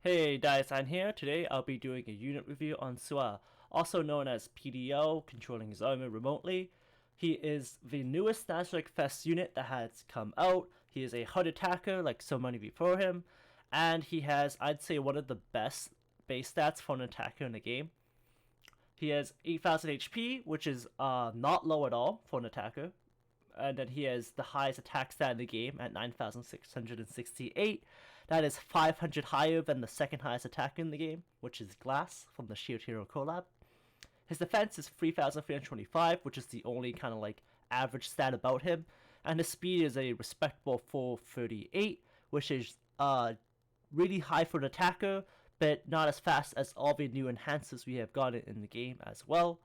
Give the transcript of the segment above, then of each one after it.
Hey, Diasan here. Today I'll be doing a unit review on Sua, also known as PDO, controlling his armor remotely. He is the newest Nazarick Fest unit that has come out. He is a HUD attacker like so many before him, and he has, I'd say, one of the best base stats for an attacker in the game. He has 8,000 HP, which is not low at all for an attacker. And then he has the highest attack stat in the game at 9,668. That is 500 higher than the second highest attacker in the game, which is Glass from the Shield Hero collab. His defense is 3,325, which is the only kind of like average stat about him. And his speed is a respectable 438, which is really high for an attacker, but not as fast as all the new enhancers we have gotten in the game as well.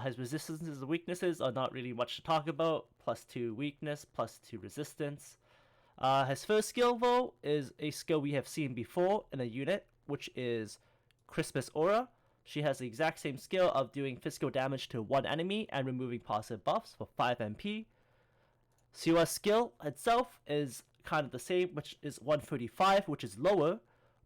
His resistances and weaknesses are not really much to talk about. +2 weakness, +2 resistance. His first skill, though, is a skill we have seen before in a unit, which is Christmas Aura. She has the exact same skill of doing physical damage to one enemy and removing positive buffs for 5 MP. Siwa's skill itself is kind of the same, which is 135, which is lower,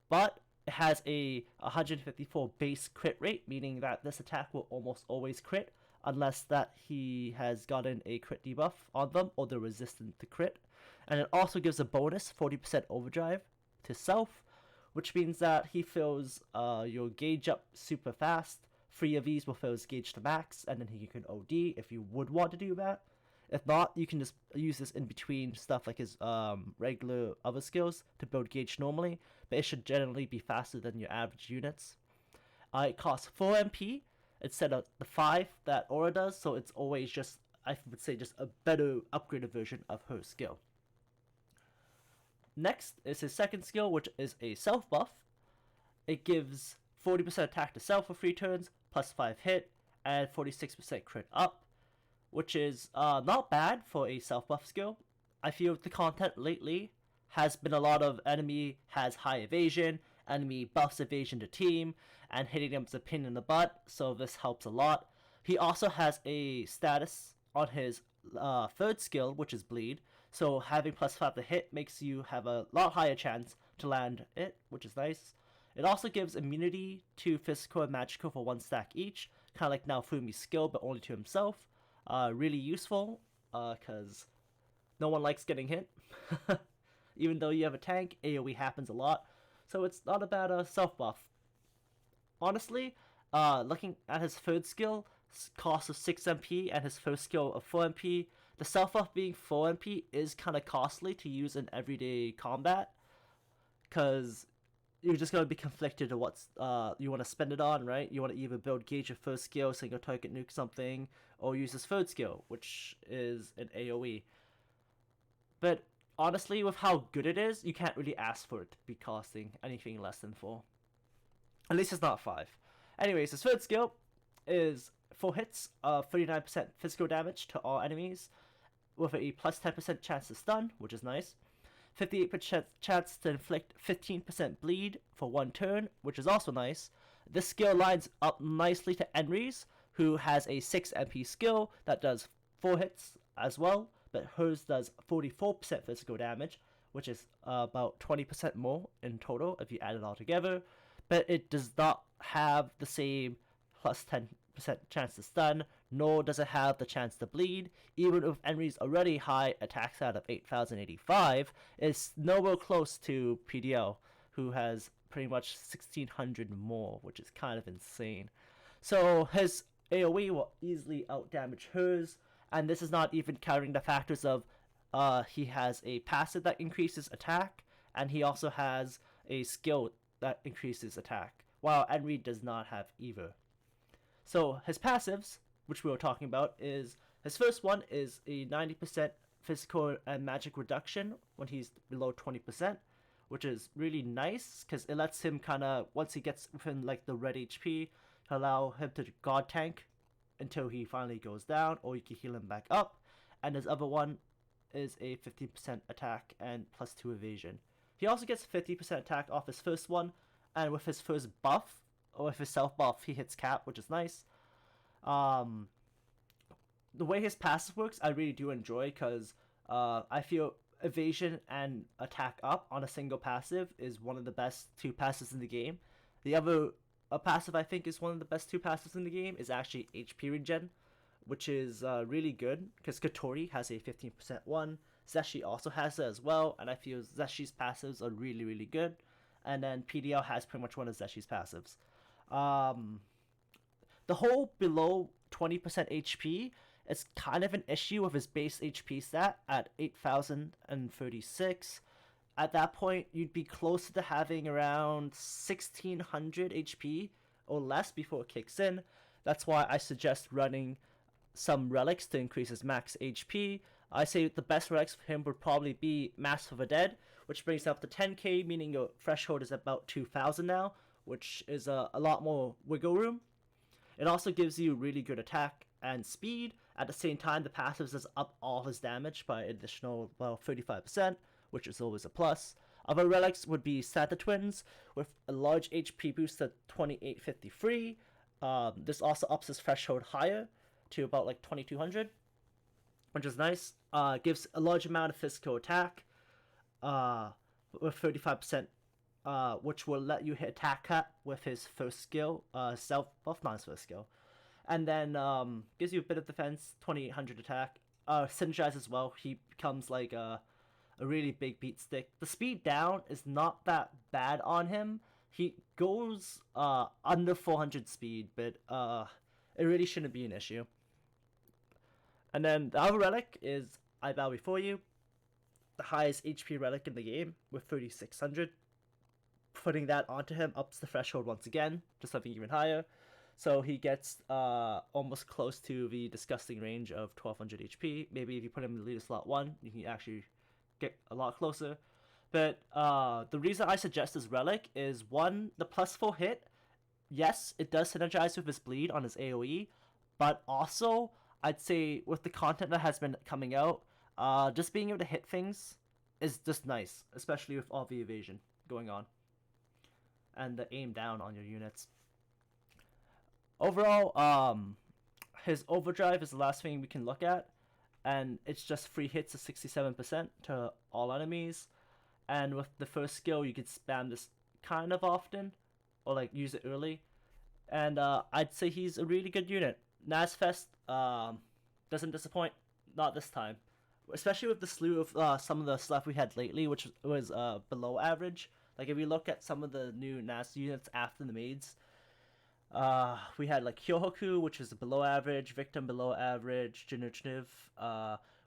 but it has a 154 base crit rate, meaning that this attack will almost always crit, unless that he has gotten a crit debuff on them or they're resistant to crit. And it also gives a bonus 40% overdrive to self, which means that he fills your gauge up super fast. 3 of these will fill his gauge to max, and then he can OD if you would want to do that. If not, you can just use this in between stuff like his regular other skills to build gauge normally, but it should generally be faster than your average units. It costs 4 MP instead of the 5 that Aura does, so it's always just, I would say, just a better upgraded version of her skill. Next is his second skill, which is a self buff. It gives 40% attack to self for 3 turns, +5 hit, and 46% crit up, which is not bad for a self-buff skill. I feel the content lately has been a lot of enemy has high evasion, enemy buffs evasion to team, and hitting them is a pin in the butt, so this helps a lot. He also has a status on his third skill, which is bleed, so having +5 to hit makes you have a lot higher chance to land it, which is nice. It also gives immunity to physical and magical for 1 stack each, kind of like Naofumi's skill, but only to himself. Really useful, because no one likes getting hit. Even though you have a tank, AoE happens a lot, so it's not a bad self-buff. Honestly, looking at his third skill, cost of 6 MP, and his first skill of 4 MP, the self-buff being 4 MP is kind of costly to use in everyday combat, because you're just going to be conflicted to what you want to spend it on, right? You want to either build gauge your first skill, single target nuke something, or use his third skill, which is an AoE. But honestly, with how good it is, you can't really ask for it to be costing anything less than 4. At least it's not 5. Anyways, his third skill is 4 hits of 39% physical damage to all enemies, with a +10% chance to stun, which is nice. 58% chance to inflict 15% bleed for 1 turn, which is also nice. This skill lines up nicely to Enri's, who has a 6 MP skill that does 4 hits as well, but hers does 44% physical damage, which is about 20% more in total if you add it all together, but it does not have the same +10% chance to stun, nor does it have the chance to bleed. Even with Enri's already high attack stat of 8,085, it's nowhere close to PDO, who has pretty much 1,600 more, which is kind of insane. So his AoE will easily outdamage hers, and this is not even counting the factors of he has a passive that increases attack, and he also has a skill that increases attack, while Enri does not have either. So his passives, which we were talking about, is his first one is a 90% physical and magic reduction when he's below 20%, which is really nice because it lets him kind of, once he gets within like the red HP, allow him to god tank until he finally goes down, or you can heal him back up. And his other one is a 15% attack and +2 evasion. He also gets 50% attack off his first one, and with his first buff, or with his self buff, he hits cap, which is nice. The way his passive works, I really do enjoy, because I feel evasion and attack up on a single passive is one of the best two passives in the game. The other passive I think is one of the best two passives in the game is actually HP regen, which is really good because Kotori has a 15% one. Zeshi also has it as well, and I feel Zeshi's passives are really, really good. And then PDL has pretty much one of Zeshi's passives. The whole below 20% HP is kind of an issue with his base HP stat at 8,036. At that point, you'd be closer to having around 1,600 HP or less before it kicks in. That's why I suggest running some relics to increase his max HP. I say the best relics for him would probably be Mask of the Dead, which brings up to 10k, meaning your threshold is about 2,000 now, which is a lot more wiggle room. It also gives you really good attack and speed. At the same time, the passives is up all his damage by an additional, well, 35%, which is always a plus. Other relics would be Santa Twins with a large HP boost at 2853. This also ups his threshold higher to about like 2200, which is nice. Gives a large amount of physical attack with 35%, which will let you hit attack cut with his first skill, self buff, not his first skill. And then gives you a bit of defense, 2800 attack. Synergize as well. He becomes like a really big beat stick. The speed down is not that bad on him. He goes under 400 speed, but it really shouldn't be an issue. And then the other relic is I Bow Before You, the highest HP relic in the game with 3600. Putting that onto him ups the threshold once again to something even higher. So he gets almost close to the disgusting range of 1200 HP. Maybe if you put him in the leader slot 1, you can actually get a lot closer. But the reason I suggest this relic is, one, the +4 hit. Yes, it does synergize with his bleed on his AoE, but also I'd say with the content that has been coming out, just being able to hit things is just nice, especially with all the evasion going on and the aim down on your units. Overall, his overdrive is the last thing we can look at, and it's just free hits of 67% to all enemies. And with the first skill, you could spam this kind of often, or like use it early. And I'd say he's a really good unit. Nazfest doesn't disappoint, not this time. Especially with the slew of some of the stuff we had lately, which was below average. Like if you look at some of the new Naz units after the maids, we had like Hyohoku, which is below average, Victim below average, Jinurchniv,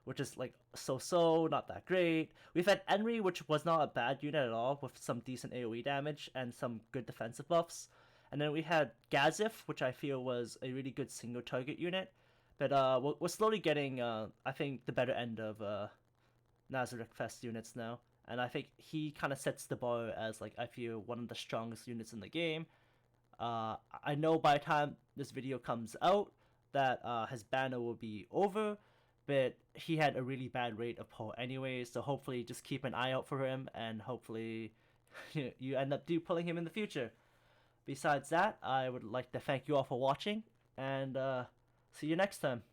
which is like so-so, not that great. We've had Enri, which was not a bad unit at all, with some decent AoE damage and some good defensive buffs. And then we had Gazif, which I feel was a really good single target unit. But we're slowly getting, I think, the better end of Nazarick Fest units now. And I think he kind of sets the bar as, like, I feel one of the strongest units in the game. I know by the time this video comes out that his banner will be over, but he had a really bad rate of pull anyway, so hopefully just keep an eye out for him, and hopefully you end up pulling him in the future. Besides that, I would like to thank you all for watching, and see you next time.